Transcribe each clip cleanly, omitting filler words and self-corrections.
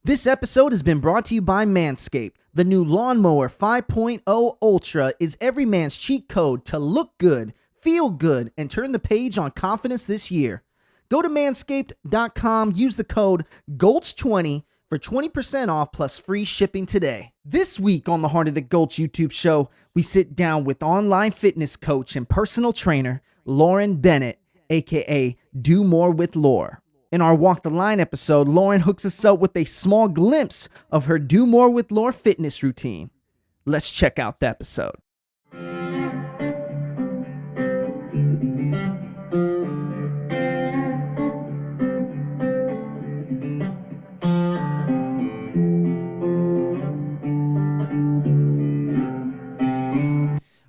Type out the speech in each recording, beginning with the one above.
This episode has been brought to you by Manscaped. The new Lawnmower 5.0 Ultra is every man's cheat code to look good, feel good, and turn the page on confidence this year. Go to manscaped.com, use the code GOLTS20 for 20% off plus free shipping today. This week on the Heart of the Gulch YouTube show, we sit down with online fitness coach and personal trainer Lauren Bennett, aka Do More with Laur. In our Walk the Line episode, Lauren hooks us up with a small glimpse of her Do More with Laur fitness routine. Let's check out the episode.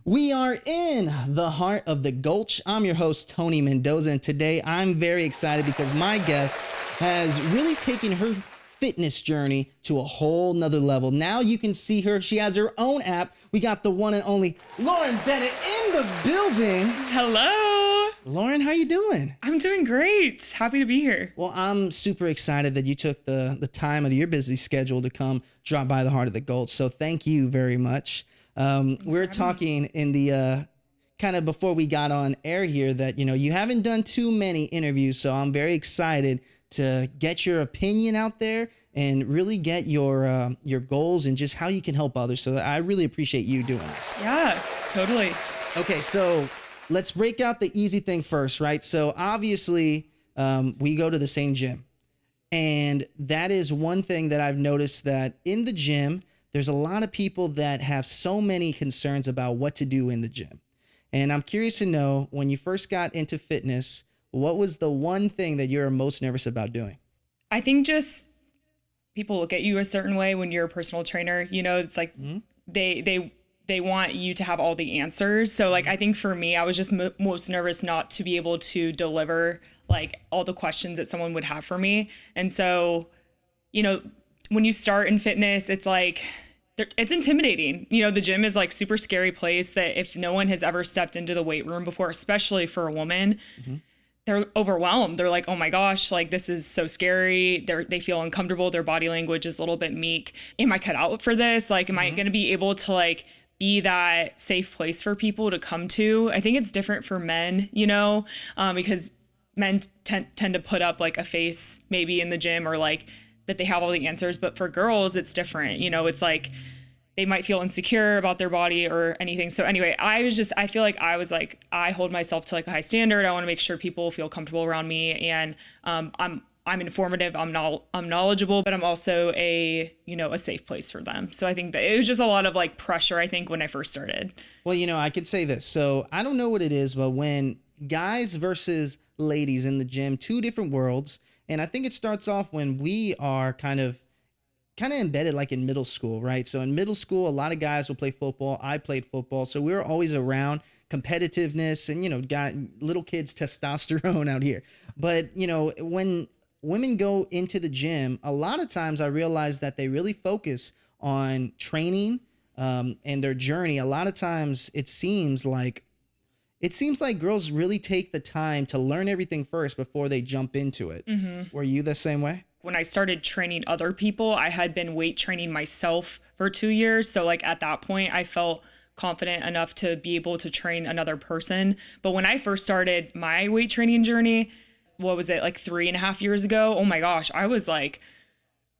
We are in the Heart of the Gulch. I'm your host, Tony Mendoza, and today I'm very excited because my guest has really taken her fitness journey to a whole nother level. Now you can see her. She has her own app. We got the one and only Lauren Bennett in the building. Hello. Lauren, how you doing? I'm doing great. Happy to be here. Well, I'm super excited that you took the time out of your busy schedule to come drop by the Heart of the Gulch. So thank you very much. We're talking in the kind of before we got on air here that, you know, you haven't done too many interviews. So I'm very excited to get your opinion out there and really get your goals and just how you can help others. So I really appreciate you doing this. Yeah, totally. Okay, so let's break out the easy thing first, right? So obviously we go to the same gym, and that is one thing that I've noticed, that in the gym, there's a lot of people that have so many concerns about what to do in the gym. And I'm curious to know, when you first got into fitness, what was the one thing that you're most nervous about doing? I think just people look at you a certain way when you're a personal trainer. You know, it's like they want you to have all the answers. So like, I think for me, I was just most nervous not to be able to deliver like all the questions that someone would have for me. And so, you know, when you start in fitness, it's like, it's intimidating. You know, the gym is like super scary place that if no one has ever stepped into the weight room before, especially for a woman, they're overwhelmed. They're like, oh my gosh, like this is so scary. They feel uncomfortable. Their body language is a little bit meek. Am I cut out for this? Like, am I going to be able to like be that safe place for people to come to? I think it's different for men, you know, because men tend to put up like a face maybe in the gym, or like that they have all the answers. But for girls, it's different. You know, it's like they might feel insecure about their body or anything. So anyway, I feel like I hold myself to like a high standard. I want to make sure people feel comfortable around me. And I'm informative, I'm knowledgeable, but I'm also a safe place for them. So I think that it was just a lot of like pressure, I think, when I first started. Well, you know, I could say this. So I don't know what it is, but when guys versus ladies in the gym, two different worlds. And I think it starts off when we are kind of embedded like in middle school, right? So in middle school, a lot of guys will play football. I played football. So we were always around competitiveness and, you know, got little kids' testosterone out here. But, you know, when women go into the gym, a lot of times I realize that they really focus on training and their journey. A lot of times it seems like girls really take the time to learn everything first before they jump into it. Were you the same way? When I started training other people, I had been weight training myself for 2 years. So like at that point, I felt confident enough to be able to train another person. But when I first started my weight training journey, what was it, like 3.5 years ago? Oh my gosh, I was like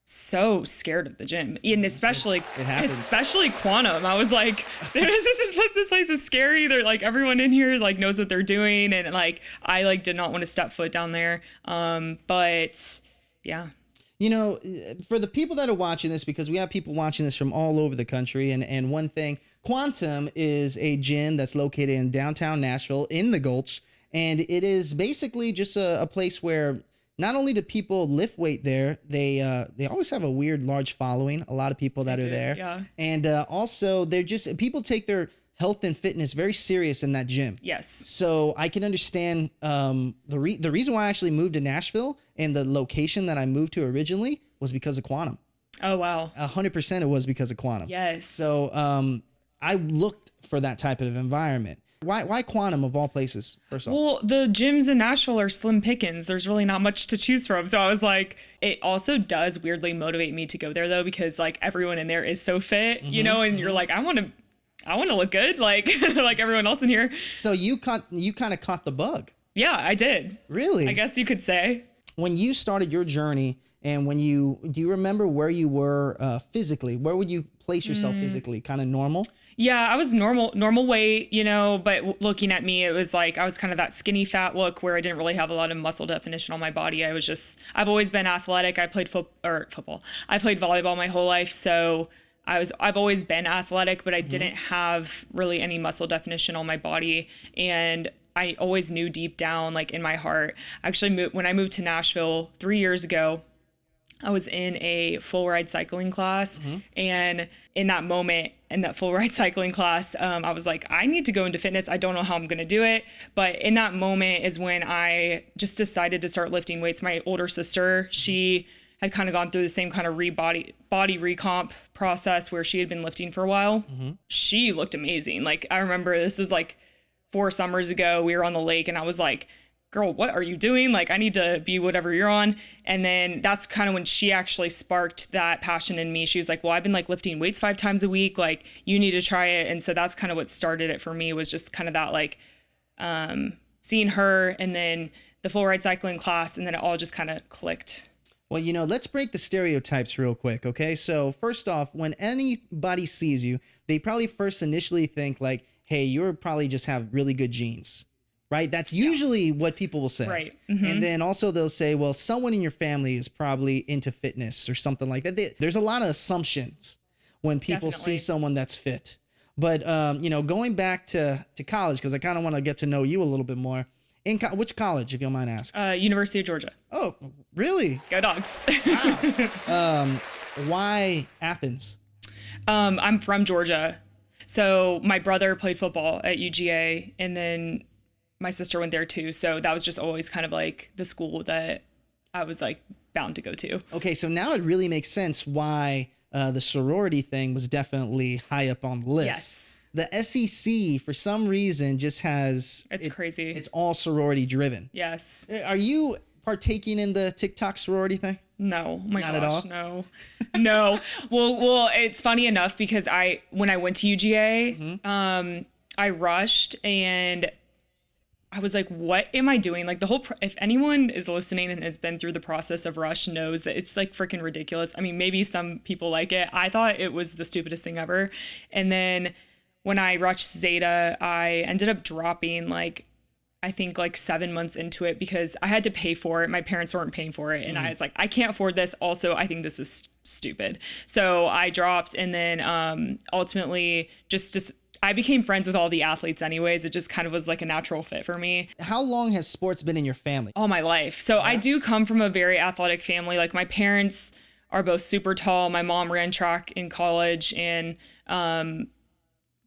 so scared of the gym, and especially Quantum. I was like, this place is scary. They're like, everyone in here like knows what they're doing, and like I like did not want to step foot down there. But yeah. You know, for the people that are watching this, because we have people watching this from all over the country, and one thing, Quantum is a gym that's located in downtown Nashville in the Gulch, and it is basically just a place where not only do people lift weight there, they always have a weird large following, a lot of people that are there. Yeah. And also they're just, people take their health and fitness very serious in that gym. Yes. So I can understand the reason why I actually moved to Nashville, and the location that I moved to originally was because of Quantum. Oh, wow. 100% it was because of Quantum. Yes. So I looked for that type of environment. Why Quantum of all places, first off? Well, the gyms in Nashville are slim pickings. There's really not much to choose from. So I was like, it also does weirdly motivate me to go there though, because like everyone in there is so fit, you know, and you're like, I want to look good like like everyone else in here. So you kind of caught the bug. Yeah, I did. Really? I guess you could say. When you started your journey and do you remember where you were physically? Where would you place yourself physically? Kind of normal? Yeah, I was normal weight, you know, but looking at me, it was like I was kind of that skinny fat look where I didn't really have a lot of muscle definition on my body. I've always been athletic. I played football. I played volleyball my whole life. So I've always been athletic, but I didn't have really any muscle definition on my body. And I always knew deep down, like in my heart, actually when I moved to Nashville 3 years ago, I was in a full ride cycling class. And in that moment, in that full ride cycling class, I was like, I need to go into fitness. I don't know how I'm going to do it. But in that moment is when I just decided to start lifting weights. My older sister, she had kind of gone through the same kind of body recomp process where she had been lifting for a while. She looked amazing. Like, I remember this was like 4 summers ago, we were on the lake and I was like, girl, what are you doing? Like, I need to be whatever you're on. And then that's kind of when she actually sparked that passion in me. She was like, well, I've been like lifting weights 5 times a week. Like, you need to try it. And so that's kind of what started it for me, was just kind of that, like, seeing her and then the full ride cycling class. And then it all just kind of clicked. Well, you know, let's break the stereotypes real quick. Okay. So first off, when anybody sees you, they probably first initially think like, hey, you're probably just have really good genes. Right? That's usually what people will say. Right. And then also they'll say, well, someone in your family is probably into fitness or something like that. There's a lot of assumptions when people see someone that's fit. But, you know, going back to college, because I kind of want to get to know you a little bit more. Which college, if you don't mind asking? University of Georgia. Oh, really? Go Dogs. Wow. Why Athens? I'm from Georgia. So my brother played football at UGA, and then my sister went there too. So that was just always kind of like the school that I was like bound to go to. Okay, so now it really makes sense why the sorority thing was definitely high up on the list. Yes. The SEC, for some reason, just has... It's crazy. It's all sorority driven. Yes. Are you partaking in the TikTok sorority thing? No, my Not gosh, at all? no. Well, it's funny enough because when I went to UGA, I rushed and I was like, what am I doing? Like if anyone is listening and has been through the process of rush knows that it's like freaking ridiculous. I mean, maybe some people like it. I thought it was the stupidest thing ever. And then when I rushed Zeta, I ended up dropping like, I think like 7 months into it because I had to pay for it. My parents weren't paying for it. And I was like, I can't afford this. Also, I think this is stupid. So I dropped, and then ultimately just I became friends with all the athletes anyways. It just kind of was like a natural fit for me. How long has sports been in your family? All my life. So I do come from a very athletic family. Like my parents are both super tall. My mom ran track in college, and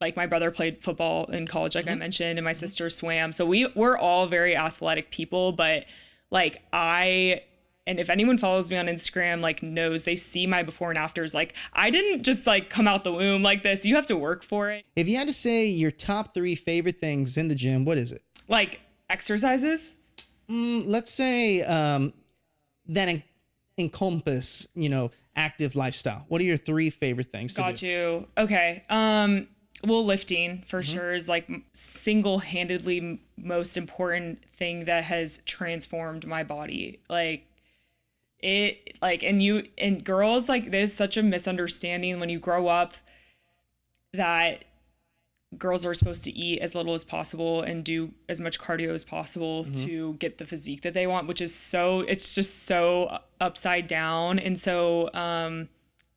like my brother played football in college, like I mentioned, and my sister swam. So we're all very athletic people, but like and if anyone follows me on Instagram, like knows, they see my before and afters. Like I didn't just like come out the womb like this. You have to work for it. If you had to say your top 3 favorite things in the gym, what is it? Like exercises? Let's say that encompass, you know, active lifestyle. What are your 3 favorite things to do? Got you. Okay. Well, lifting for sure is like single-handedly most important thing that has transformed my body. Like it, like, and girls, like there's such a misunderstanding when you grow up that girls are supposed to eat as little as possible and do as much cardio as possible to get the physique that they want, which is it's just so upside down. And so,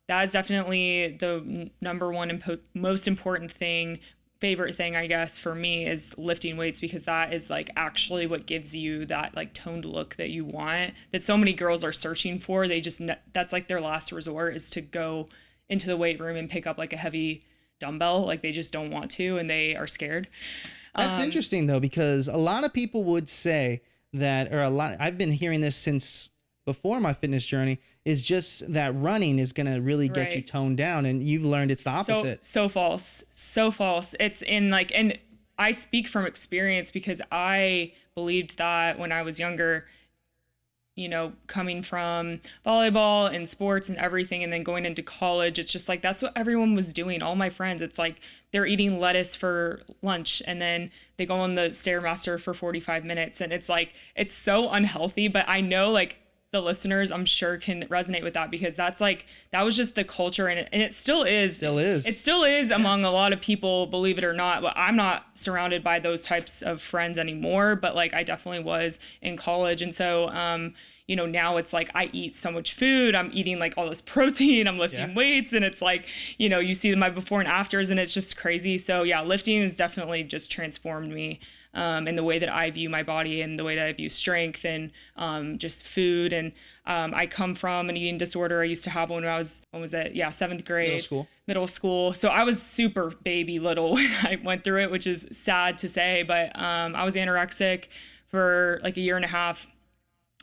that is definitely the number one and most important favorite thing, I guess, for me is lifting weights, because that is like actually what gives you that like toned look that you want, that so many girls are searching for. That's like their last resort, is to go into the weight room and pick up like a heavy dumbbell. Like they just don't want to, and they are scared. That's interesting though, because a lot of people would say that, I've been hearing this since before my fitness journey, is just that running is going to really get you toned down, and you've learned it's the opposite. So false. It's in like, and I speak from experience because I believed that when I was younger, you know, coming from volleyball and sports and everything, and then going into college, it's just like, that's what everyone was doing. All my friends, it's like they're eating lettuce for lunch and then they go on the Stairmaster for 45 minutes. And it's like, it's so unhealthy, but I know like the listeners, I'm sure, can resonate with that, because that's like, that was just the culture, and it still is. It still is among a lot of people, believe it or not. But I'm not surrounded by those types of friends anymore, but like I definitely was in college. And so, you know, now it's like I eat so much food, I'm eating like all this protein, I'm lifting weights, and it's like, you know, you see my before and afters, and it's just crazy. So yeah, lifting has definitely just transformed me. In the way that I view my body and the way that I view strength and just food. And I come from an eating disorder. I used to have one when I was, when was it? Yeah, 7th grade. Middle school. So I was super baby little when I went through it, which is sad to say, but I was anorexic for like a year and a half.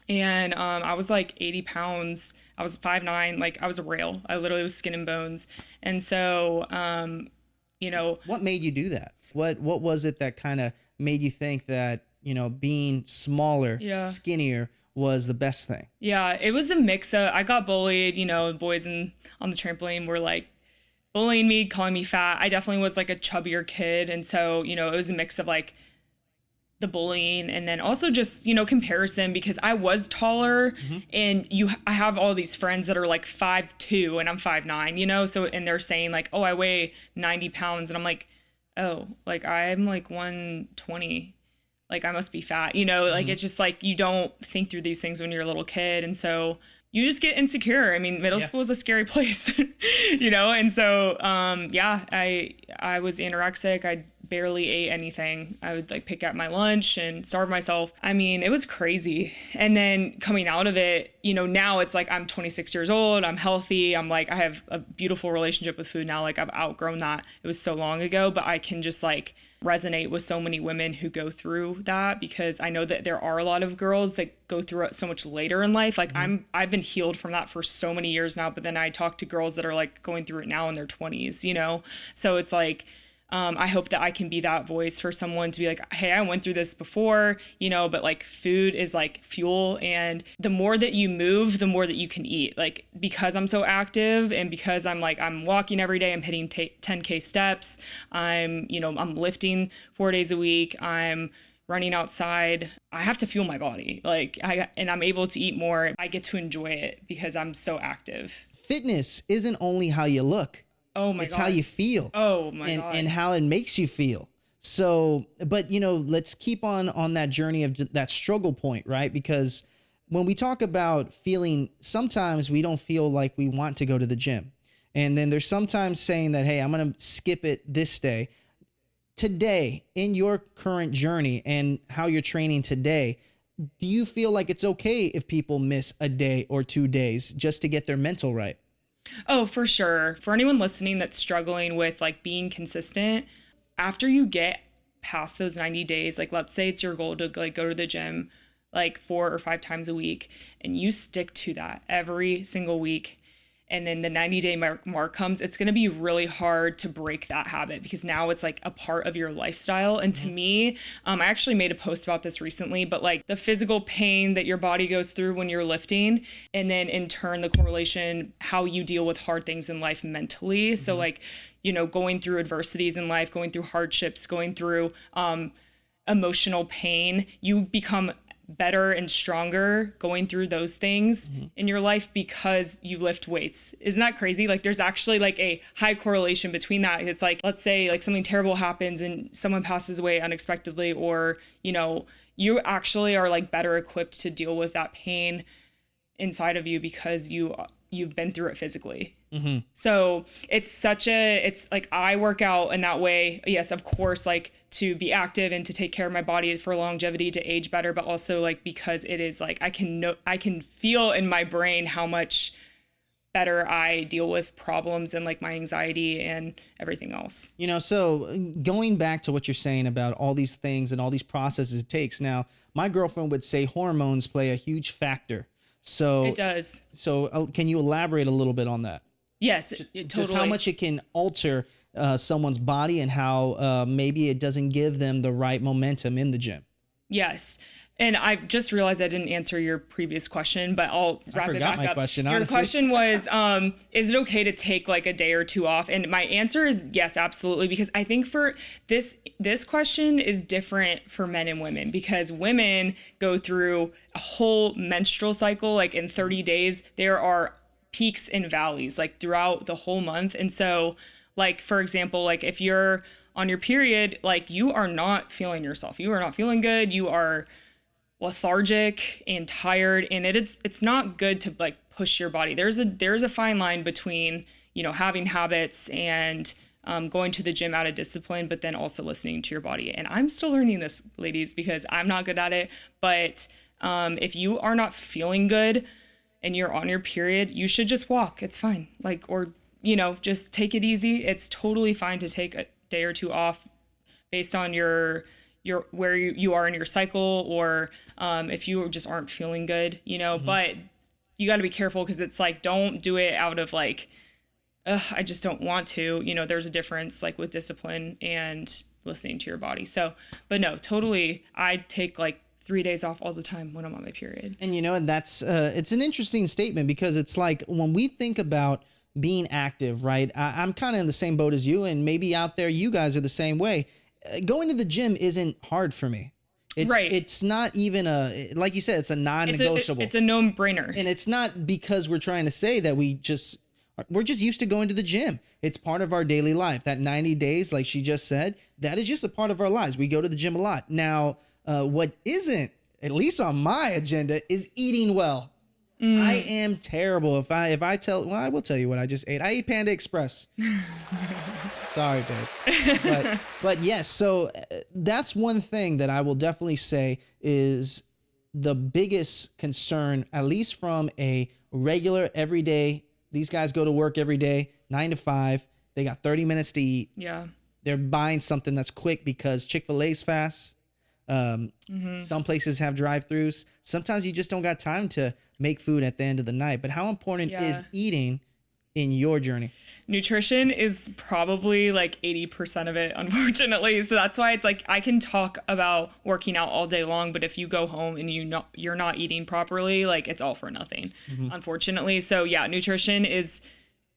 And I was like 80 pounds. I was 5'9", like I was a rail. I literally was skin and bones. And so, you know. What made you do that? What was it that kind of made you think that, you know, being smaller, skinnier was the best thing? Yeah, it was a mix of, I got bullied, you know, boys on the trampoline were like bullying me, calling me fat. I definitely was like a chubbier kid. And so, you know, it was a mix of like the bullying and then also just, you know, comparison, because I was taller and I have all these friends that are like 5'2" and I'm 5'9", you know? So, and they're saying like, oh, I weigh 90 pounds. And I'm like, oh, like I'm like 120, like I must be fat, you know, like it's just like, you don't think through these things when you're a little kid. And so you just get insecure. I mean, middle school is a scary place, you know? And so, I was anorexic. I barely ate anything. I would like pick at my lunch and starve myself. I mean, it was crazy. And then coming out of it, you know, now it's like, I'm 26 years old. I'm healthy. I'm like, I have a beautiful relationship with food now. Like I've outgrown that. It was so long ago, but I can just like resonate with so many women who go through that, because I know that there are a lot of girls that go through it so much later in life. Like I've been healed from that for so many years now, but then I talk to girls that are like going through it now in their 20s, you know? So it's like, I hope that I can be that voice for someone to be like, hey, I went through this before, you know, but like food is like fuel. And the more that you move, the more that you can eat. Like, because I'm so active and because I'm walking every day, I'm hitting 10K steps. I'm lifting 4 days a week. I'm running outside. I have to fuel my body. And I'm able to eat more. I get to enjoy it because I'm so active. Fitness isn't only how you look. Oh my God. It's how you feel. Oh my God. And how it makes you feel. So, but you know, let's keep on that journey of that struggle point, right? Because when we talk about feeling, sometimes we don't feel like we want to go to the gym. And then there's sometimes saying that, hey, I'm going to skip it this day. Today, in your current journey and how you're training today, do you feel like it's okay if people miss a day or 2 days just to get their mental right? Oh, for sure. For anyone listening that's struggling with like being consistent, after you get past those 90 days, like let's say it's your goal to like go to the gym like 4 or 5 times a week, and you stick to that every single week, and then the 90-day mark comes, it's going to be really hard to break that habit, because now it's like a part of your lifestyle. And to me, I actually made a post about this recently, but like the physical pain that your body goes through when you're lifting, and then in turn, the correlation, how you deal with hard things in life mentally. So like, you know, going through adversities in life, going through hardships, going through emotional pain, you become better and stronger going through those things in your life because you lift weights. Isn't that crazy? Like there's actually like a high correlation between that. It's like, let's say like something terrible happens and someone passes away unexpectedly, or, you know, you actually are like better equipped to deal with that pain inside of you because you've been through it physically. So it's like I work out in that way. Yes, of course, like to be active and to take care of my body for longevity, to age better, but also like because it is like I can feel in my brain how much better I deal with problems and like my anxiety and everything else. You know, so going back to what you're saying about all these things and all these processes it takes. Now, my girlfriend would say hormones play a huge factor. So it does. So can you elaborate a little bit on that? Yes, Just totally. how much it can alter someone's body and how maybe it doesn't give them the right momentum in the gym. Yes. And I just realized I didn't answer your previous question, but I'll wrap it back my up. question, Your honestly. question was, is it okay to take like a day or two off? And my answer is yes, absolutely. Because I think for this question is different for men and women, because women go through a whole menstrual cycle. Like in 30 days, there are peaks and valleys like throughout the whole month. And so like, for example, like if you're on your period, like you are not feeling yourself, you are not feeling good, you are lethargic and tired, and it's not good to like push your body. There's a fine line between, you know, having habits and going to the gym out of discipline, but then also listening to your body. And I'm still learning this, ladies, because I'm not good at it. But if you are not feeling good and you're on your period, you should just walk. It's fine. Like, or, you know, just take it easy. It's totally fine to take a day or two off based on your where you are in your cycle, or if you just aren't feeling good, you know. But you got to be careful, because it's like, don't do it out of like, I just don't want to, you know. There's a difference like with discipline and listening to your body. So, but no, totally, I take like 3 days off all the time when I'm on my period. And you know, and that's it's an interesting statement, because it's like when we think about being active, right? I'm kind of in the same boat as you, and maybe out there you guys are the same way. Going to the gym isn't hard for me. It's, right. It's not even like you said, it's a non-negotiable. It's a no-brainer. And it's not because we're trying to say that we're just used to going to the gym. It's part of our daily life. That 90 days, like she just said, that is just a part of our lives. We go to the gym a lot. Now, what isn't, at least on my agenda, is eating well. I am terrible. If I I will tell you what I just ate. I ate Panda Express. Sorry, babe. But yes, so that's one thing that I will definitely say is the biggest concern, at least from a regular everyday. These guys go to work every day, 9 to 5. They got 30 minutes to eat. Yeah. They're buying something that's quick because Chick-fil-A's fast. Some places have drive-throughs. Sometimes you just don't got time to make food at the end of the night. But how important is eating in your journey? Nutrition is probably like 80% of it, unfortunately. So that's why it's like, I can talk about working out all day long, but if you go home and you're not eating properly, like it's all for nothing, unfortunately. So yeah, nutrition is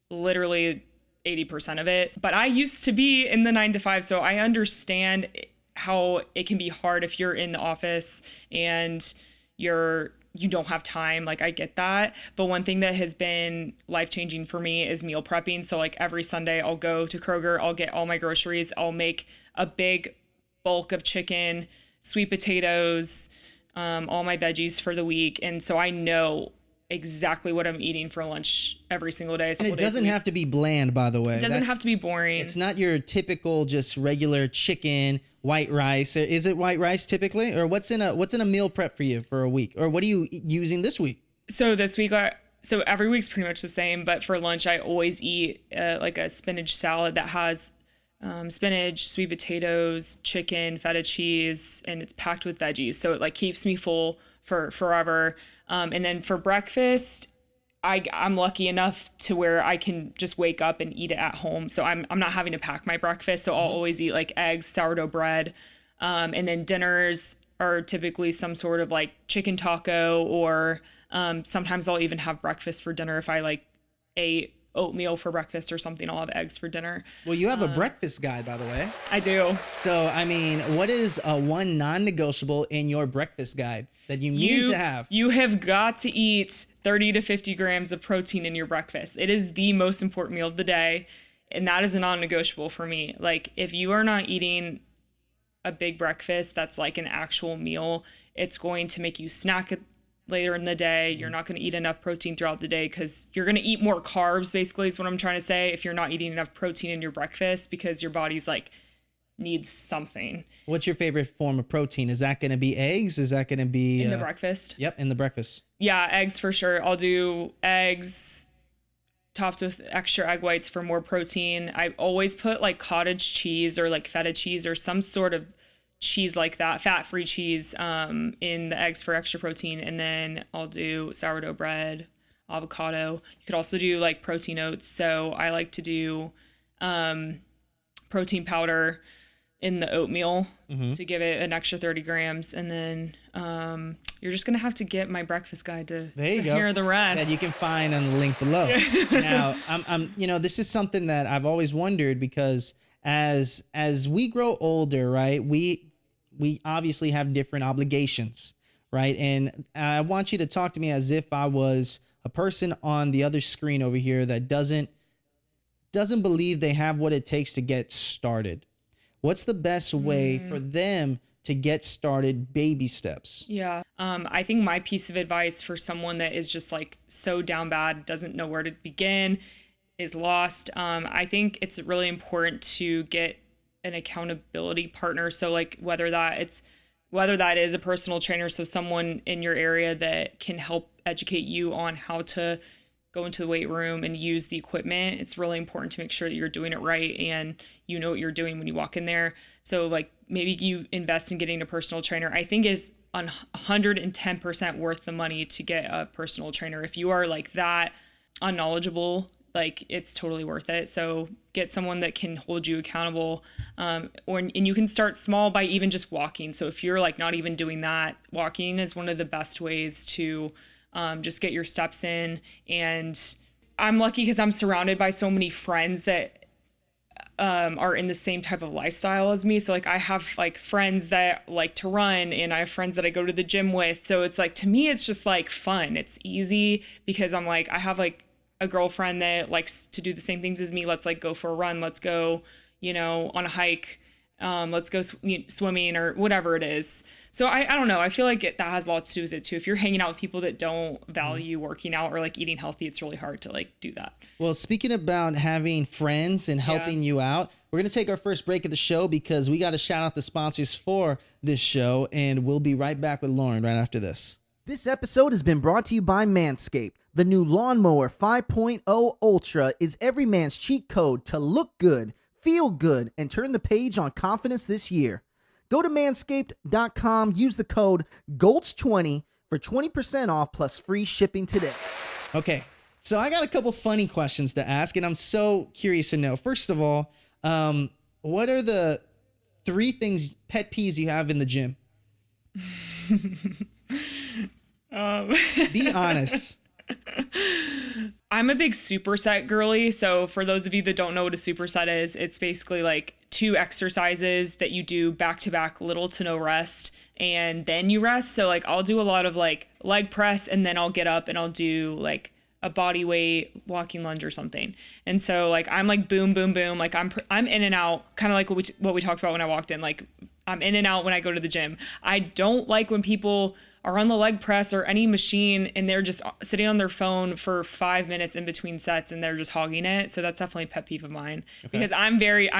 literally 80% of it. But I used to be in the 9 to 5, so I understand how it can be hard if you're in the office and you don't have time. Like, I get that. But one thing that has been life-changing for me is meal prepping. So like every Sunday I'll go to Kroger, I'll get all my groceries, I'll make a big bulk of chicken, sweet potatoes, all my veggies for the week. And so I know exactly what I'm eating for lunch every single day. And it doesn't have to be bland, by the way. It doesn't have to be boring. It's not your typical just regular chicken, white rice. Is it white rice typically? Or what's in a meal prep for you for a week? Or what are you using this week? So this week, so every week's pretty much the same, but for lunch I always eat like a spinach salad that has spinach, sweet potatoes, chicken, feta cheese, and it's packed with veggies. So it like keeps me full for forever. And then for breakfast, I'm lucky enough to where I can just wake up and eat it at home. So I'm not having to pack my breakfast. So I'll always eat like eggs, sourdough bread. And then dinners are typically some sort of like chicken taco, or sometimes I'll even have breakfast for dinner. If I like ate oatmeal for breakfast or something, I'll have eggs for dinner. Well, you have a breakfast guide, by the way. I do. So, I mean, what is one non-negotiable in your breakfast guide that you need to have? You have got to eat 30 to 50 grams of protein in your breakfast. It is the most important meal of the day, and that is a non-negotiable for me. Like, if you are not eating a big breakfast that's like an actual meal, it's going to make you snack later in the day. You're not going to eat enough protein throughout the day because you're going to eat more carbs, basically, is what I'm trying to say, if you're not eating enough protein in your breakfast, because your body's like needs something. What's your favorite form of protein? Is that going to be eggs? Is that going to be in the breakfast? Yep, in the breakfast. Yeah, eggs for sure. I'll do eggs topped with extra egg whites for more protein. I always put like cottage cheese or like feta cheese or some sort of cheese like that, fat-free cheese, in the eggs for extra protein. And then I'll do sourdough bread. avocado. You could also do like protein oats. So I like to do protein powder in the oatmeal to give it an extra 30 grams. And then you're just going to have to get my breakfast guide to hear the rest. That you can find on the link below. Now, I'm this is something that I've always wondered, because as we grow older, right, we obviously have different obligations, right? And I want you to talk to me as if I was a person on the other screen over here that doesn't believe they have what it takes to get started. What's the best way for them to get started, baby steps? Yeah. I think my piece of advice for someone that is just like so down bad, doesn't know where to begin, is lost. I think it's really important to get an accountability partner. So like whether that is a personal trainer, so someone in your area that can help educate you on how to go into the weight room and use the equipment. It's really important to make sure that you're doing it right and you know what you're doing when you walk in there. So like maybe you invest in getting a personal trainer. I think is 110% worth the money to get a personal trainer. If you are like that unknowledgeable, like it's totally worth it. So get someone that can hold you accountable. And you can start small by even just walking. So if you're like not even doing that, walking is one of the best ways to just get your steps in. And I'm lucky because I'm surrounded by so many friends that are in the same type of lifestyle as me. So like I have like friends that like to run, and I have friends that I go to the gym with. So it's like, to me, it's just like fun. It's easy because I'm like, I have like a girlfriend that likes to do the same things as me. Let's like go for a run. Let's go, on a hike. Let's go swimming or whatever it is. So I don't know. I feel like that has lots to do with it too. If you're hanging out with people that don't value working out or like eating healthy, it's really hard to like do that. Well, speaking about having friends and helping you out, we're going to take our first break of the show because we got to shout out the sponsors for this show, and we'll be right back with Lauren right after this. This episode has been brought to you by Manscaped. The new Lawnmower 5.0 Ultra is every man's cheat code to look good, feel good, and turn the page on confidence this year. Go to manscaped.com, use the code GOLTS20 for 20% off plus free shipping today. Okay, so I got a couple funny questions to ask, and I'm so curious to know. First of all, what are the 3 pet peeves you have in the gym? Be honest. I'm a big superset girly. So for those of you that don't know what a superset is, it's basically like 2 exercises that you do back to back, little to no rest, and then you rest. So like I'll do a lot of like leg press, and then I'll get up and I'll do like a body weight walking lunge or something. And so like I'm like boom, boom, boom. Like I'm in and out, kind of like what we talked about when I walked in. Like I'm in and out when I go to the gym. I don't like when people are on the leg press or any machine and they're just sitting on their phone for 5 minutes in between sets and they're just hogging it. So that's definitely a pet peeve of mine. Okay. Because I'm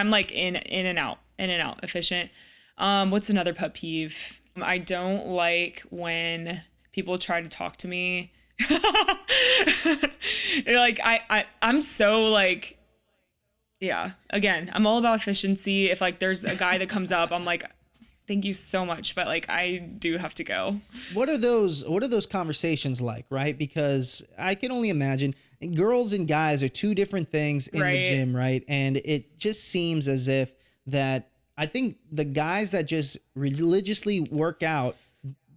like in and out, efficient. What's another pet peeve? I don't like when people try to talk to me. Like I'm so like, yeah, again, I'm all about efficiency. If like there's a guy that comes up, I'm like, thank you so much, but like I do have to go. What are those conversations like, right? Because I can only imagine girls and guys are 2 different things in the gym, right? And it just seems as if that I think the guys that just religiously work out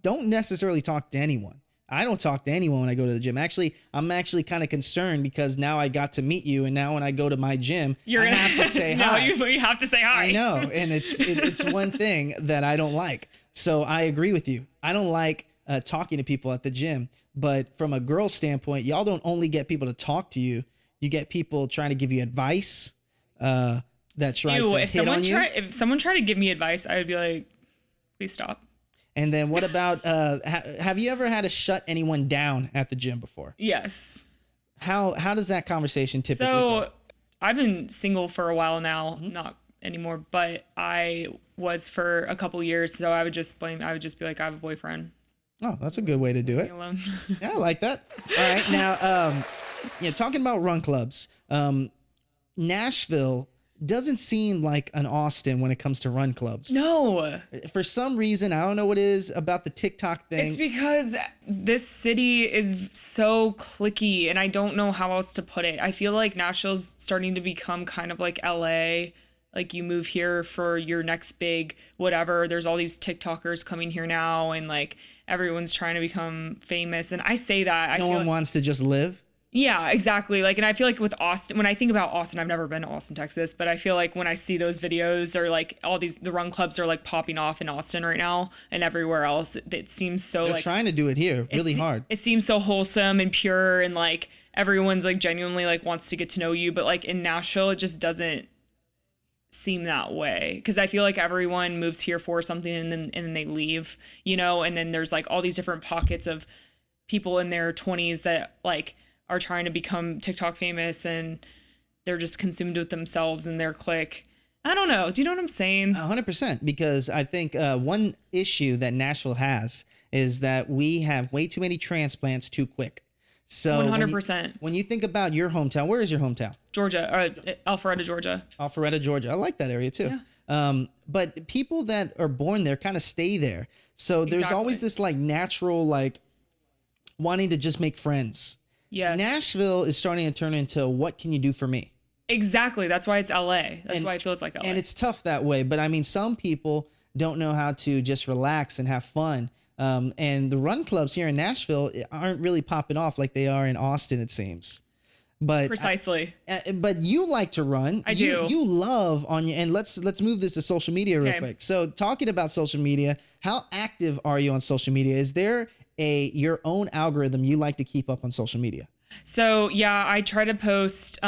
don't necessarily talk to anyone. I don't talk to anyone when I go to the gym. Actually, I'm kind of concerned because now I got to meet you, and now when I go to my gym, I have to say hi. No, you have to say hi. I know, and it's one thing that I don't like. So I agree with you. I don't like talking to people at the gym. But from a girl standpoint, y'all don't only get people to talk to you. You get people trying to give you advice. That's right. If someone tried to give me advice, I would be like, please stop. And then what about, have you ever had to shut anyone down at the gym before? Yes. How does that conversation typically go? I've been single for a while now, not anymore, but I was for a couple years. So I would just be like, I have a boyfriend. Oh, that's a good way to do it. Alone. Yeah, I like that. All right. Now, talking about run clubs, Nashville doesn't seem like an Austin when it comes to run clubs. No. For some reason, I don't know what it is about the TikTok thing. It's because this city is so cliquey, and I don't know how else to put it. I feel like Nashville's starting to become kind of like LA. Like, you move here for your next big whatever. There's all these TikTokers coming here now, and like everyone's trying to become famous. And I say that. No one wants to just live. Yeah, exactly. Like, and I feel like with Austin, when I think about Austin, I've never been to Austin, Texas, but I feel like when I see those videos, or like all these, the run clubs are like popping off in Austin right now, and everywhere else, it seems so They're like trying to do it here really hard. It seems so wholesome and pure, and like everyone's like genuinely like wants to get to know you. But like in Nashville, it just doesn't seem that way, because I feel like everyone moves here for something and then they leave, you know, and then there's like all these different pockets of people in their 20s that like are trying to become TikTok famous, and they're just consumed with themselves and their clique. I don't know. Do you know what I'm saying? 100%. Because I think one issue that Nashville has is that we have way too many transplants too quick. So 100%. When you think about your hometown, where is your hometown? Georgia, Alpharetta, Georgia. Alpharetta, Georgia. I like that area too. Yeah. But people that are born there kind of stay there. So there's always this like natural, like wanting to just make friends. Yes. Nashville is starting to turn into what can you do for me? Exactly. That's why it's LA. That's why it feels like LA. And it's tough that way. But I mean, some people don't know how to just relax and have fun. And the run clubs here in Nashville aren't really popping off like they are in Austin, it seems. But precisely. But you like to run. I do. You love on your, and let's move this to social media real quick. So talking about social media, how active are you on social media? Is there your own algorithm you like to keep up on social media? So yeah, I try to post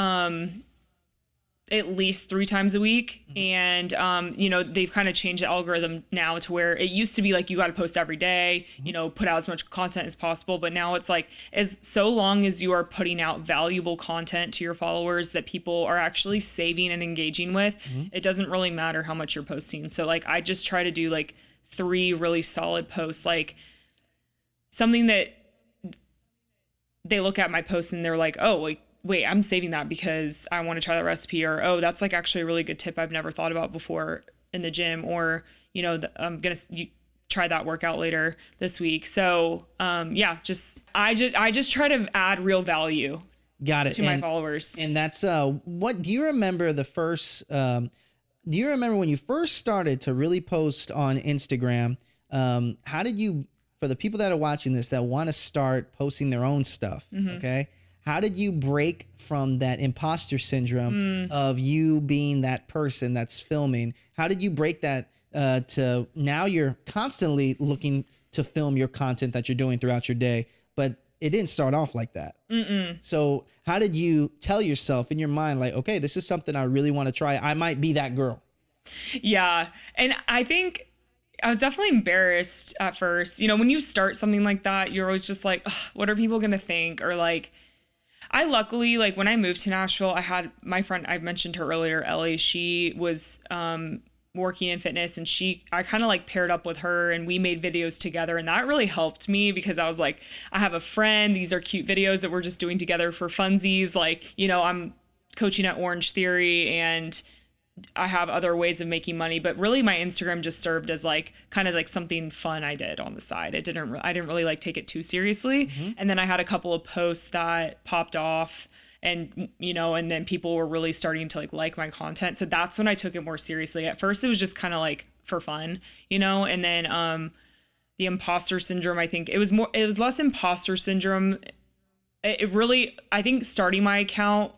at least 3 times a week. And, you know, they've kind of changed the algorithm now to where it used to be like, you got to post every day, you know, put out as much content as possible. But now it's like, as so long as you are putting out valuable content to your followers that people are actually saving and engaging with, it doesn't really matter how much you're posting. So like, I just try to do like 3 really solid posts, like something that they look at my post and they're like, oh, like, wait, I'm saving that because I want to try that recipe, or, oh, that's like actually a really good tip I've never thought about before in the gym, or, you know, I'm going to try that workout later this week. So, yeah, I just try to add real value. Got it. To my followers. And that's, what do you remember do you remember when you first started to really post on Instagram? How did you, for the people that are watching this, that want to start posting their own stuff, okay? How did you break from that imposter syndrome of you being that person that's filming? How did you break that to now you're constantly looking to film your content that you're doing throughout your day, but it didn't start off like that. So how did you tell yourself in your mind, like, okay, this is something I really want to try. I might be that girl. Yeah. And I think I was definitely embarrassed at first. You know, when you start something like that, you're always just like, what are people going to think? Or like, I luckily, like when I moved to Nashville, I had my friend, I mentioned her earlier, Ellie, she was working in fitness, and I kind of like paired up with her and we made videos together. And that really helped me because I was like, I have a friend, these are cute videos that we're just doing together for funsies. Like, you know, I'm coaching at Orange Theory and I have other ways of making money, but really my Instagram just served as like kind of like something fun I did on the side. I didn't really like take it too seriously. And then I had a couple of posts that popped off, and, you know, and then people were really starting to like my content. So that's when I took it more seriously. At first it was just kind of like for fun, you know, and then, the imposter syndrome, I think it was less imposter syndrome. It really, I think starting my account,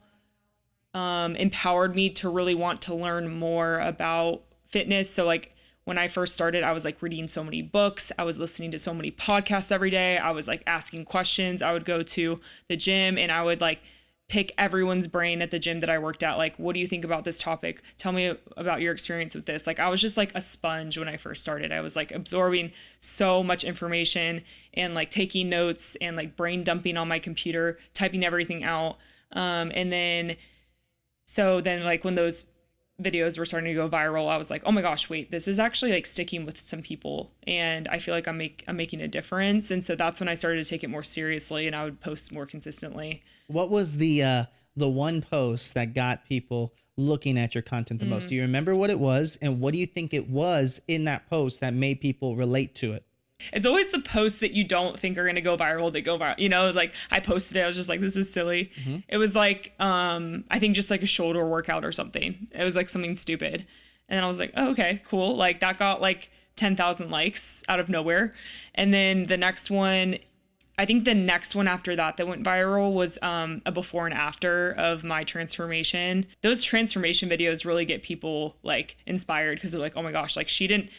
empowered me to really want to learn more about fitness. So like when I first started, I was like reading so many books. I was listening to so many podcasts every day. I was like asking questions. I would go to the gym and I would like pick everyone's brain at the gym that I worked at. Like, what do you think about this topic? Tell me about your experience with this. Like, I was just like a sponge when I first started. I was like absorbing so much information and like taking notes and like brain dumping on my computer, typing everything out. So then like when those videos were starting to go viral, I was like, oh my gosh, wait, this is actually like sticking with some people. And I feel like I'm making a difference. And so that's when I started to take it more seriously and I would post more consistently. What was the the one post that got people looking at your content the most? Do you remember what it was? And what do you think it was in that post that made people relate to it? It's always the posts that you don't think are going to go viral that go viral. You know, it's like I posted it. I was just like, this is silly. It was like, I think just like a shoulder workout or something. It was like something stupid. And then I was like, oh, okay, cool. Like that got like 10,000 likes out of nowhere. And then the next one, I think the next one after that went viral was a before and after of my transformation. Those transformation videos really get people like inspired because they're like, oh my gosh, like she didn't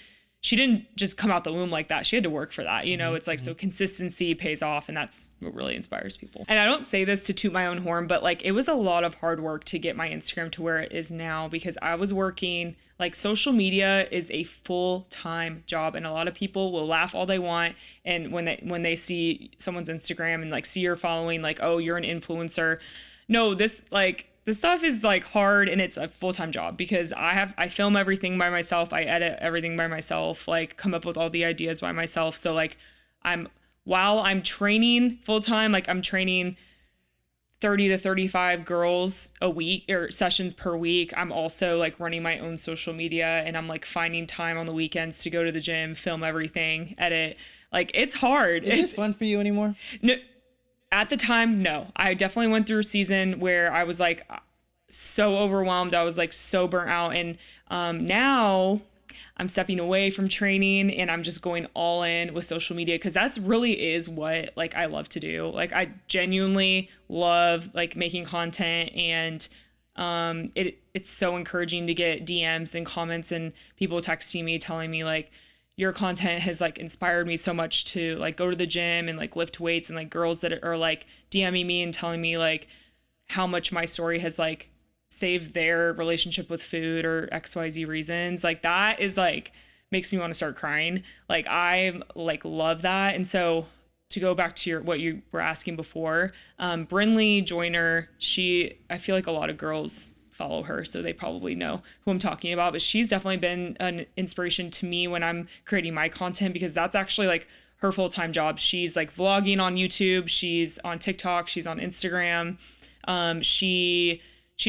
just come out the womb like that. She had to work for that. You know, it's like, so consistency pays off, and that's what really inspires people. And I don't say this to toot my own horn, but like it was a lot of hard work to get my Instagram to where it is now, because I was working, like social media is a full-time job, and a lot of people will laugh all they want. And when they see someone's Instagram and like see your following, like, oh, you're an influencer. No, this stuff is like hard, and it's a full-time job because I film everything by myself. I edit everything by myself, like come up with all the ideas by myself. So like while I'm training full-time, like I'm training 30 to 35 girls a week or sessions per week. I'm also like running my own social media, and I'm like finding time on the weekends to go to the gym, film everything, edit. Like it's hard. Is it fun for you anymore? No. At the time, no. I definitely went through a season where I was like so overwhelmed. I was like so burnt out. And now I'm stepping away from training, and I'm just going all in with social media, because that's really is what like I love to do. Like I genuinely love like making content, and it's so encouraging to get DMs and comments and people texting me telling me like, your content has like inspired me so much to like go to the gym and like lift weights, and like girls that are like DMing me and telling me like how much my story has like saved their relationship with food or XYZ reasons. Like that is like makes me want to start crying. Like I like love that. And so to go back to what you were asking before, Brinley Joyner, I feel like a lot of girls follow her, so they probably know who I'm talking about, but she's definitely been an inspiration to me when I'm creating my content, because that's actually like her full-time job. She's like vlogging on YouTube, she's on TikTok, she's on Instagram. She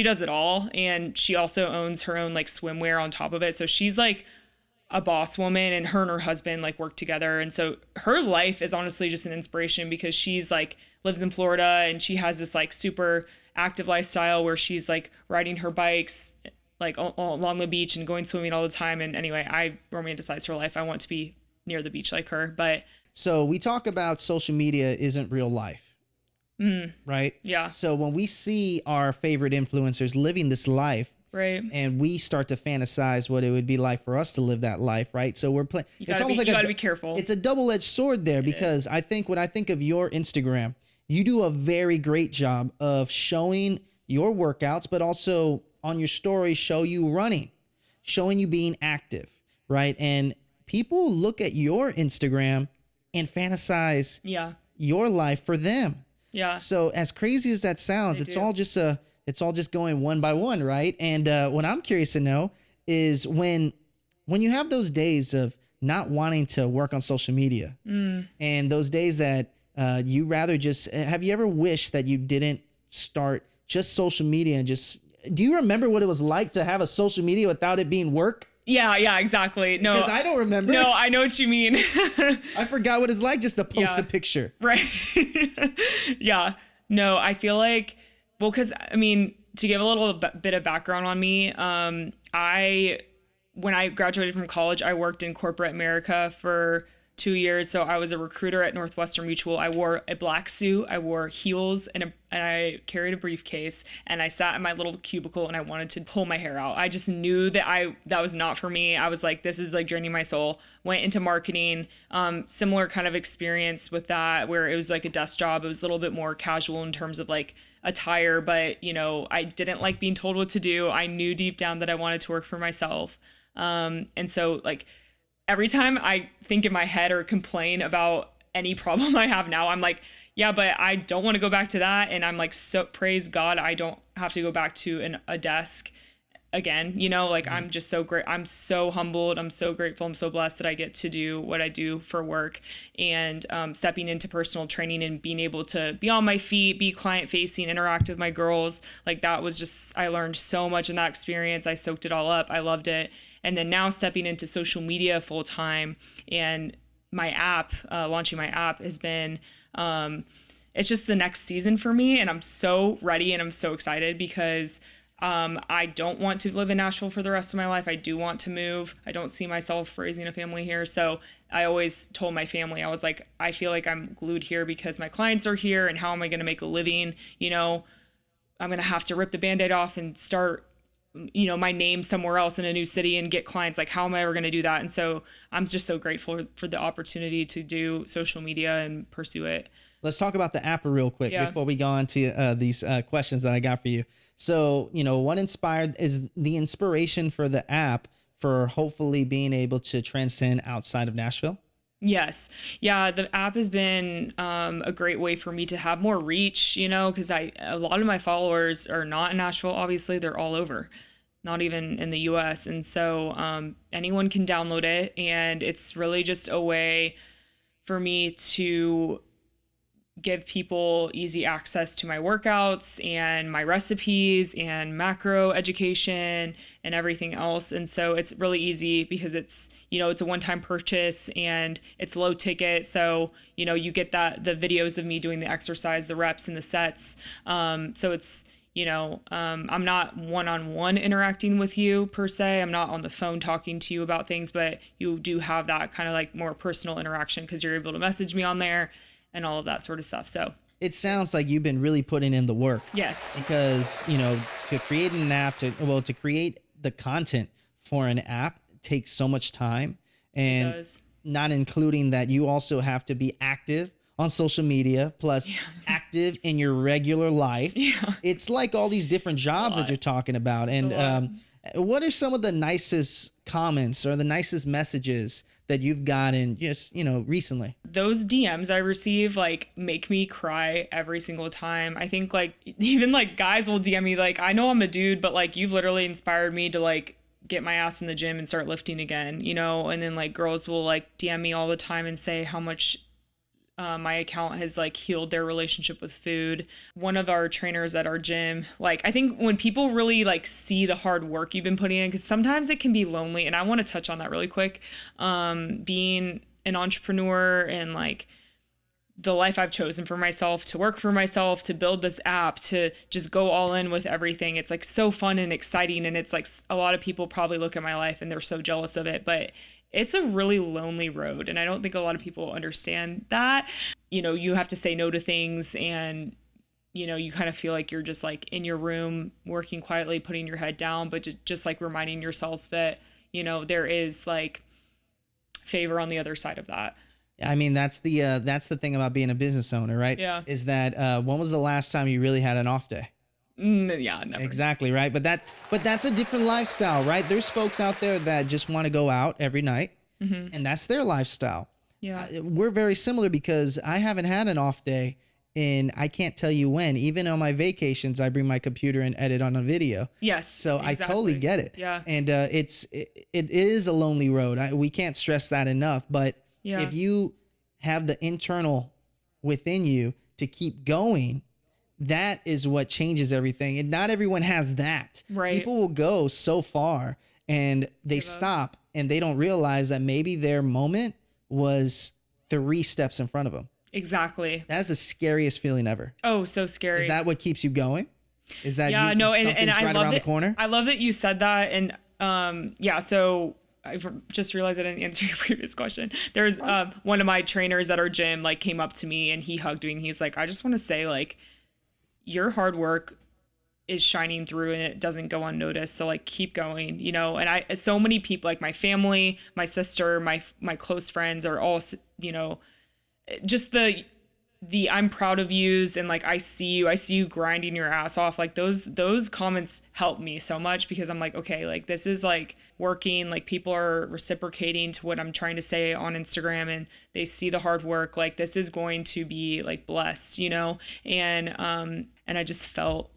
does it all, and she also owns her own like swimwear on top of it. So she's like a boss woman, and her husband like work together. And so her life is honestly just an inspiration, because she's like lives in Florida, and she has this like super active lifestyle where she's like riding her bikes like along the beach and going swimming all the time. And anyway, I romanticize her life. I want to be near the beach like her. But so we talk about social media isn't real life, right? Yeah. So when we see our favorite influencers living this life, right, and we start to fantasize what it would be like for us to live that life, right? So we're playing. It's almost like you gotta be careful. It's a double-edged sword there, because I think when I think of your Instagram, you do a very great job of showing your workouts, but also on your story, show you running, showing you being active, right? And people look at your Instagram and fantasize your life for them. Yeah. So as crazy as that sounds, it's all just going one by one, right? And what I'm curious to know is when you have those days of not wanting to work on social media, and those days that you rather just, have you ever wished that you didn't start just social media and just, do you remember what it was like to have a social media without it being work? Yeah, exactly. No, because I don't remember. No, I know what you mean. I forgot what it's like just to post a picture. Right. Yeah. No, I feel like, well, because I mean, to give a little bit of background on me, when I graduated from college, I worked in corporate America for 2 years. So I was a recruiter at Northwestern Mutual. I wore a black suit, I wore heels, and I carried a briefcase, and I sat in my little cubicle, and I wanted to pull my hair out. I just knew that that was not for me. I was like, this is like draining my soul. Went into marketing, similar kind of experience with that, where it was like a desk job. It was a little bit more casual in terms of like attire, but you know, I didn't like being told what to do. I knew deep down that I wanted to work for myself. And so like, every time I think in my head or complain about any problem I have now, I'm like, yeah, but I don't want to go back to that. And I'm like, so praise God, I don't have to go back to a desk again, like I'm just so great. I'm so humbled. I'm so grateful. I'm so blessed that I get to do what I do for work, and stepping into personal training and being able to be on my feet, be client facing, interact with my girls. Like that was just, I learned so much in that experience. I soaked it all up. I loved it. And then now stepping into social media full time, and my app, launching my app has been, it's just the next season for me. And I'm so ready and I'm so excited because I don't want to live in Nashville for the rest of my life. I do want to move. I don't see myself raising a family here. So I always told my family, I was like, I feel like I'm glued here because my clients are here, and how am I going to make a living? I'm going to have to rip the Band-Aid off and start, my name somewhere else in a new city and get clients. Like, how am I ever going to do that? And so I'm just so grateful for the opportunity to do social media and pursue it. Let's talk about the app real quick before we go on to these questions that I got for you. So, what is the inspiration for the app for hopefully being able to transcend outside of Nashville? Yes. Yeah. The app has been a great way for me to have more reach, because a lot of my followers are not in Nashville. Obviously, they're all over, not even in the US. And so anyone can download it. And it's really just a way for me to give people easy access to my workouts and my recipes and macro education and everything else. And so it's really easy because it's, it's a one-time purchase and it's low ticket. So, you get the videos of me doing the exercise, the reps and the sets. So it's, I'm not one-on-one interacting with you per se. I'm not on the phone talking to you about things, but you do have that kind of like more personal interaction because you're able to message me on there and all of that sort of stuff. So it sounds like you've been really putting in the work. Yes. Because, to create an app, to create the content for an app takes so much time, and it does. Not including that you also have to be active on social media, plus active in your regular life. Yeah. It's like all these different jobs that you're talking about. And what are some of the nicest comments or the nicest messages that you've gotten just, recently? Those DMs I receive make me cry every single time. I think even guys will DM me I know I'm a dude, but you've literally inspired me to get my ass in the gym and start lifting again, and then girls will DM me all the time and say how much my account has healed their relationship with food. One of our trainers at our gym, I think when people really see the hard work you've been putting in, because sometimes it can be lonely, and I want to touch on that really quick. Being an entrepreneur and the life I've chosen for myself, to work for myself, to build this app, to just go all in with everything. It's so fun and exciting. And it's a lot of people probably look at my life and they're so jealous of it, but it's a really lonely road. And I don't think a lot of people understand that. You have to say no to things, and, you kind of feel like you're just in your room working quietly, putting your head down, but just reminding yourself that, there is favor on the other side of that. I mean, that's the thing about being a business owner, right? Yeah. Is that when was the last time you really had an off day? Yeah, never. Exactly, right? But that's a different lifestyle, right? There's folks out there that just want to go out every night, and that's their lifestyle. Yeah. We're very similar because I haven't had an off day in I can't tell you when. Even on my vacations, I bring my computer and edit on a video. Yes. So exactly. I totally get it. Yeah. And it is a lonely road. We can't stress that enough. But if you have the internal within you to keep going, that is what changes everything. And not everyone has that. Right. People will go so far and they stop and they don't realize that maybe their moment was 3 steps in front of them. Exactly. That's the scariest feeling ever. Oh, so scary. Is that what keeps you going? Is that and I right love around the corner? I love that you said that. And so I just realized I didn't answer your previous question. There's one of my trainers at our gym came up to me and he hugged me and he's like, I just want to say your hard work is shining through and it doesn't go unnoticed. So keep going, and so many people, my family, my sister, my close friends are all, just the I'm proud of yous and I see you grinding your ass off. Those comments help me so much because I'm okay, this is working, people are reciprocating to what I'm trying to say on Instagram and they see the hard work. This is going to be blessed, and I just felt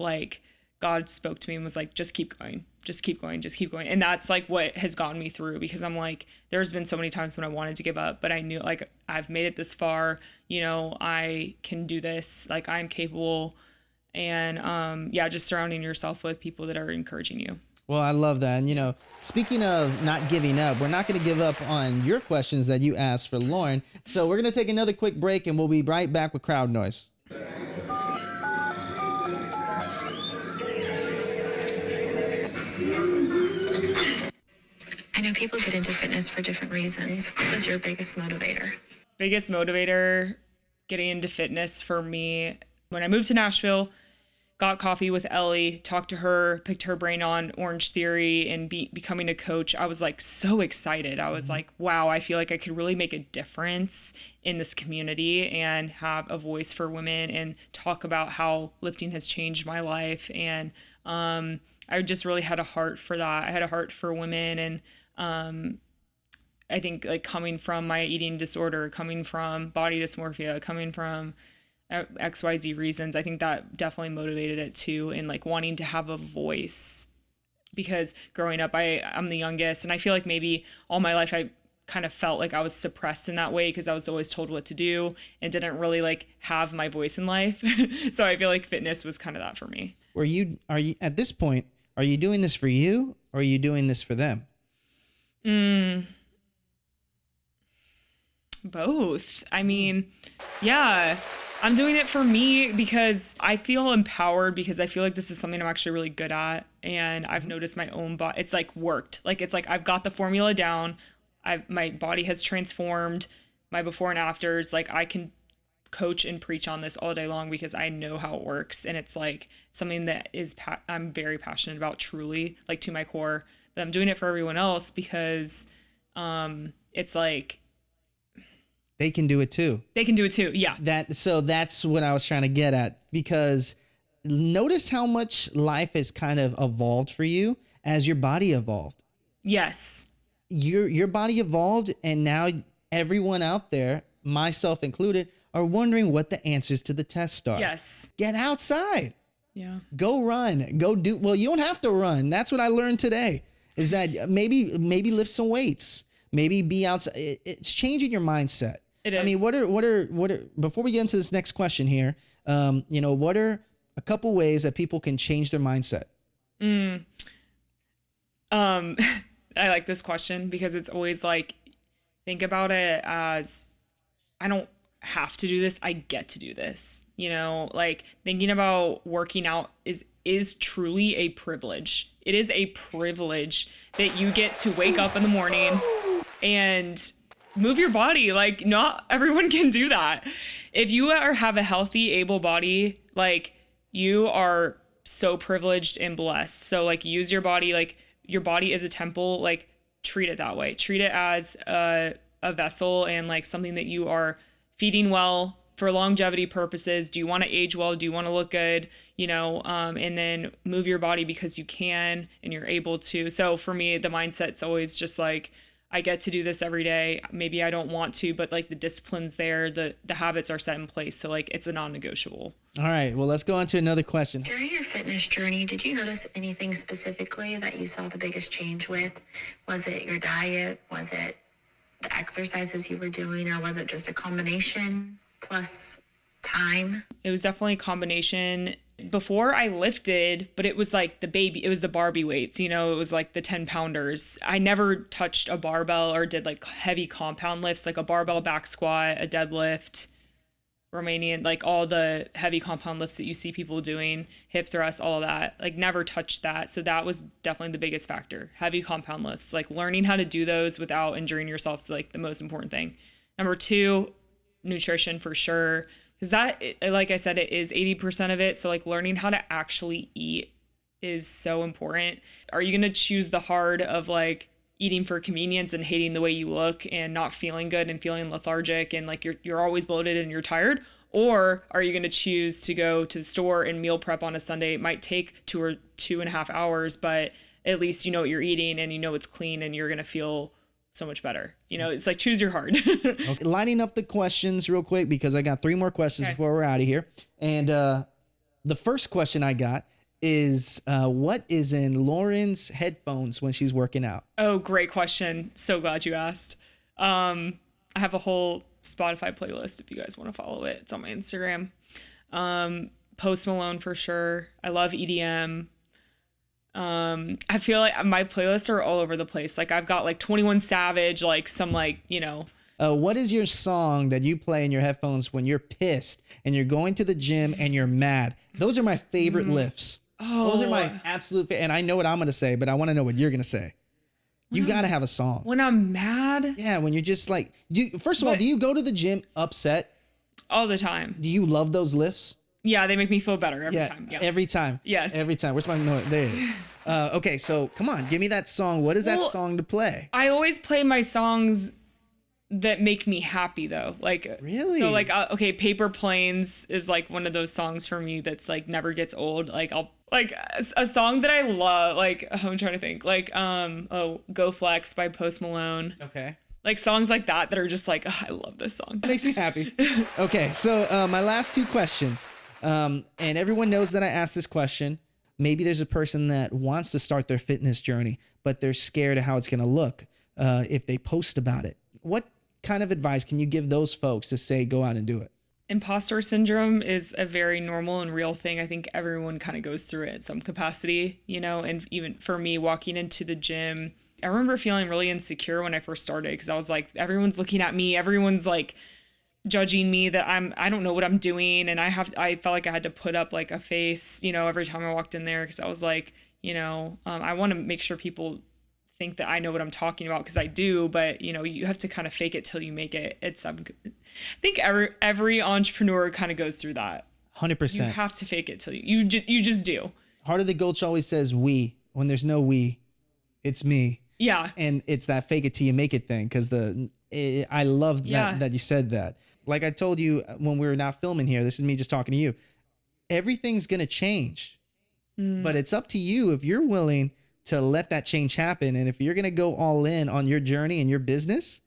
God spoke to me and was just keep going, just keep going, just keep going. And that's like what has gotten me through, because I'm like, there's been so many times when I wanted to give up, but I knew like I've made it this far, you know, I can do this, like I'm capable. And yeah, just surrounding yourself with people that are encouraging you. Well, I love that. And, you know, speaking of not giving up, we're not going to give up on your questions that you asked for Lauren. So we're going to take another quick break and we'll be right back with Crowd Noise. I know people get into fitness for different reasons. What was your biggest motivator? Biggest motivator getting into fitness for me, when I moved to Nashville, got coffee with Ellie, talked to her, picked her brain on Orange Theory and becoming a coach. I was like so excited. I was like, wow, I feel like I could really make a difference in this community and have a voice for women and talk about how lifting has changed my life. And I just really had a heart for that. I had a heart for women. And I think like coming from my eating disorder, coming from body dysmorphia, coming from XYZ reasons, I think that definitely motivated it too, and like wanting to have a voice, because growing up I'm the youngest, and I feel like maybe all my life I kind of felt like I was suppressed in that way because I was always told what to do and didn't really like have my voice in life. So I feel like fitness was kind of that for me. Are you at this point, are you doing this for you or are you doing this for them? Both. I mean, yeah, I'm doing it for me because I feel empowered, because I feel like this is something I'm actually really good at. And I've noticed my own body, it's like worked. Like, it's like I've got the formula down. My body has transformed, my before and afters. Like, I can coach and preach on this all day long because I know how it works. And it's like something that is, I'm very passionate about, truly, like to my core. But I'm doing it for everyone else because it's like, they can do it too. They can do it too. Yeah. So that's what I was trying to get at, because notice how much life has kind of evolved for you as your body evolved. Yes. Your body evolved, and now everyone out there, myself included, are wondering what the answers to the test are. Yes. Get outside. Yeah. Go run. Go do. Well, you don't have to run. That's what I learned today, is that maybe lift some weights. Maybe be outside. It's changing your mindset. It is. I mean, what are before we get into this next question here, you know, what are a couple ways that people can change their mindset? I like this question because it's always like, think about it as, I don't have to do this, I get to do this. You know, like thinking about working out is truly a privilege. It is a privilege that you get to wake up in the morning and move your body. Like, not everyone can do that. If you have a healthy, able body, like, you are so privileged and blessed. So like, use your body, like your body is a temple, like treat it that way. Treat it as a vessel and like something that you are feeding well for longevity purposes. Do you want to age well? Do you want to look good? You know, and then move your body because you can and you're able to. So for me, the mindset's always just like, I get to do this every day. Maybe I don't want to, but like the discipline's there, the habits are set in place. So like, it's a non-negotiable. All right, well, let's go on to another question. During your fitness journey, did you notice anything specifically that you saw the biggest change with? Was it your diet? Was it the exercises you were doing? Or was it just a combination plus time? It was definitely a combination. Before I lifted, but it was like it was the Barbie weights, you know, it was like the 10 pounders. I never touched a barbell or did like heavy compound lifts, like a barbell back squat, a deadlift, Romanian, like all the heavy compound lifts that you see people doing, hip thrusts, all of that, like never touched that. So that was definitely the biggest factor. Heavy compound lifts, like learning how to do those without injuring yourself is like the most important thing. Number 2, nutrition for sure. Because that, like I said, it is 80% of it. So like learning how to actually eat is so important. Are you going to choose the hard of like eating for convenience and hating the way you look and not feeling good and feeling lethargic and like you're always bloated and you're tired? Or are you going to choose to go to the store and meal prep on a Sunday? It might take 2 or 2.5 hours, but at least you know what you're eating and you know it's clean and you're going to feel so much better. You know, it's like, choose your hard. Okay, lining up the questions real quick because I got 3 more questions before we're out of here. And the first question I got is what is in Lauren's headphones when she's working out? Oh, great question. So glad you asked. I have a whole Spotify playlist if you guys want to follow it. It's on my Instagram. Post Malone for sure. I love EDM. I feel like my playlists are all over the place. Like I've got like 21 Savage, like some like, what is your song that you play in your headphones when you're pissed and you're going to the gym and you're mad? Those are my favorite lifts. Oh. Those are my absolute favorite. And I know what I'm going to say, but I want to know what you're going to say. You got to have a song. When I'm mad? Yeah, when you're just like, first of all, do you go to the gym upset? All the time. Do you love those lifts? Yeah, they make me feel better every time. Yeah. Every time. Yes. Every time. Where's my note? There. Okay, so come on, give me that song. What is that song to play? I always play my songs that make me happy though. Like really? So like okay, Paper Planes is like one of those songs for me that's like never gets old. Like I'll like a song that I love. Like I'm trying to think. Like Go Flex by Post Malone. Okay. Like songs like that are just like I love this song. That makes me happy. Okay, so my last two questions. And everyone knows that I asked this question. Maybe there's a person that wants to start their fitness journey, but they're scared of how it's going to look if they post about it. What kind of advice can you give those folks to say, go out and do it? Imposter syndrome is a very normal and real thing. I think everyone kind of goes through it in some capacity, and even for me walking into the gym, I remember feeling really insecure when I first started because I was like, everyone's looking at me. Everyone's like judging me that I don't know what I'm doing. And I felt like I had to put up like a face, every time I walked in there. Cause I was like, I want to make sure people think that I know what I'm talking about. Cause I do, but you have to kind of fake it till you make it. I think every entrepreneur kind of goes through that. 100%. You have to fake it till you just do. Heart of the Gulch always says we. When there's no we, it's me. Yeah. And it's that fake it till you make it thing. Cause I love that you said that. Like I told you when we were not filming here, this is me just talking to you. Everything's going to change, but it's up to you if you're willing to let that change happen. And if you're going to go all in on your journey and your business,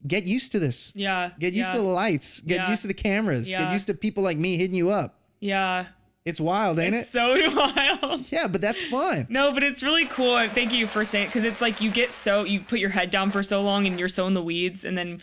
get used to this. Yeah. Get used to the lights. Get used to the cameras. Get used to people like me hitting you up. Yeah. It's wild, ain't it? It's so wild. Yeah, but that's fun. No, but it's really cool. And thank you for saying it. Cause it's like you put your head down for so long and you're so in the weeds, and then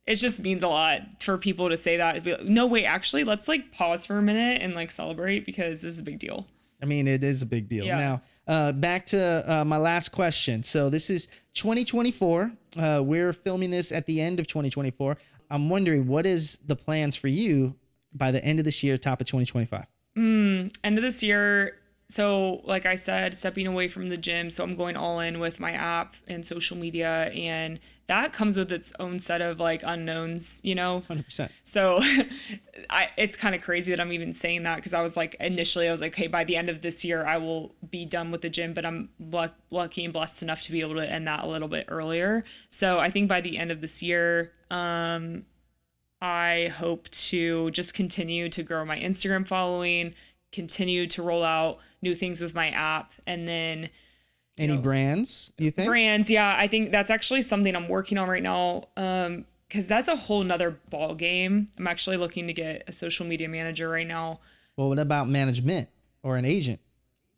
it just means a lot for people to say that. Like, no, wait, actually, let's like pause for a minute and like celebrate because this is a big deal. I mean, it is a big deal. Yeah. Now, back to my last question. So this is 2024. We're filming this at the end of 2024. I'm wondering, what is the plans for you by the end of this year, top of 2025? End of this year. So like I said, stepping away from the gym. So I'm going all in with my app and social media, and that comes with its own set of like unknowns, 100%. So it's kind of crazy that I'm even saying that, because I was like, initially I was like, okay, by the end of this year, I will be done with the gym, but I'm lucky and blessed enough to be able to end that a little bit earlier. So I think by the end of this year, I hope to just continue to grow my Instagram following, continue to roll out new things with my app, and then any brands, you think? Brands, yeah. I think that's actually something I'm working on right now, because that's a whole nother ball game. I'm actually looking to get a social media manager right now. Well, what about management or an agent?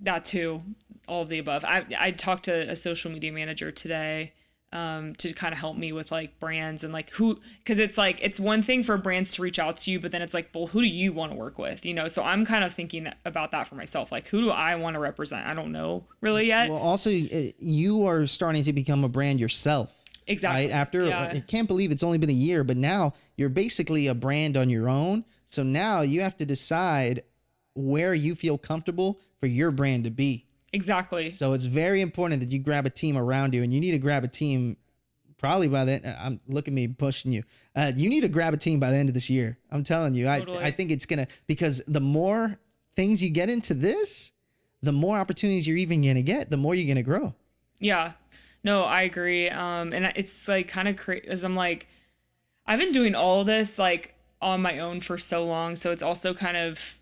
That too, all of the above. I talked to a social media manager today to kind of help me with like brands and like because it's like, it's one thing for brands to reach out to you, but then it's like, well, who do you want to work with? So I'm kind of thinking about that for myself. Like, who do I want to represent? I don't know really yet. Well, also you are starting to become a brand yourself. Exactly. Right? I can't believe it's only been a year, but now you're basically a brand on your own. So now you have to decide where you feel comfortable for your brand to be. Exactly. So it's very important that you grab a team around you, and you need to grab a team probably by then. Look at me pushing you. You need to grab a team by the end of this year. I'm telling you, totally. I think it's because the more things you get into this, the more opportunities you're even going to get, the more you're going to grow. Yeah, no, I agree. And it's like kind of crazy, as I'm like, I've been doing all of this like on my own for so long. So it's also kind of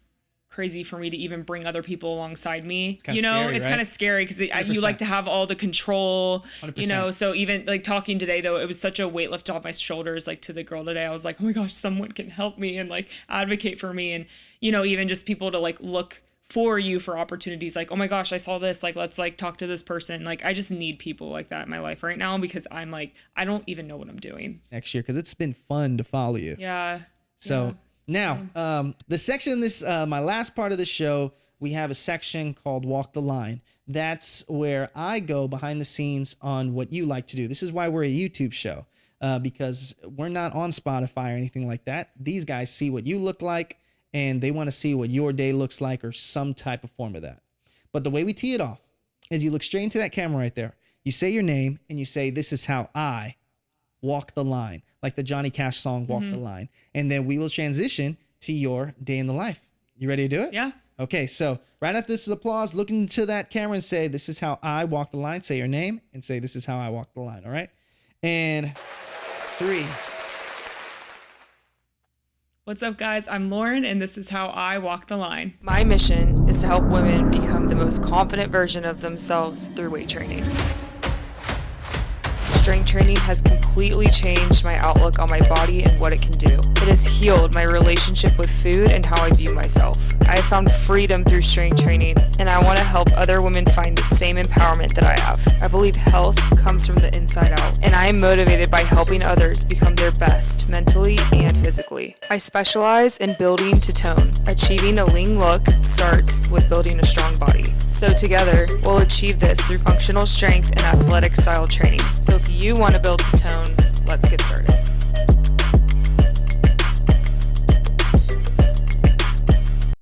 crazy for me to even bring other people alongside me. It's kind of scary because you like to have all the control, 100%. So even like talking today though, it was such a weight lift off my shoulders. Like to the girl today, I was like, oh my gosh, someone can help me and like advocate for me. And, even just people to like look for you for opportunities. Like, oh my gosh, I saw this. Like, let's like talk to this person. Like, I just need people like that in my life right now because I'm like, I don't even know what I'm doing next year. Cause it's been fun to follow you. Yeah. So now, the section, my last part of the show, we have a section called Walk the Line. That's where I go behind the scenes on what you like to do. This is why we're a YouTube show, because we're not on Spotify or anything like that. These guys see what you look like and they want to see what your day looks like or some type of form of that. But the way we tee it off is you look straight into that camera right there. You say your name and you say, this is how I walk the line, like the Johnny Cash song, Walk the Line. And then we will transition to your day in the life. You ready to do it? Yeah. Okay, so right after this is applause, look into that camera and say, this is how I walk the line. Say your name and say, this is how I walk the line. All right? And 3. What's up, guys? I'm Lauren, and this is how I walk the line. My mission is to help women become the most confident version of themselves through weight training. Strength training has completely changed my outlook on my body and what it can do. It has healed my relationship with food and how I view myself. I have found freedom through strength training, and I want to help other women find the same empowerment that I have. I believe health comes from the inside out, and I am motivated by helping others become their best mentally and physically. I specialize in building to tone. Achieving a lean look starts with building a strong body. So together, we'll achieve this through functional strength and athletic style training. So if you want to build to tone, let's get started.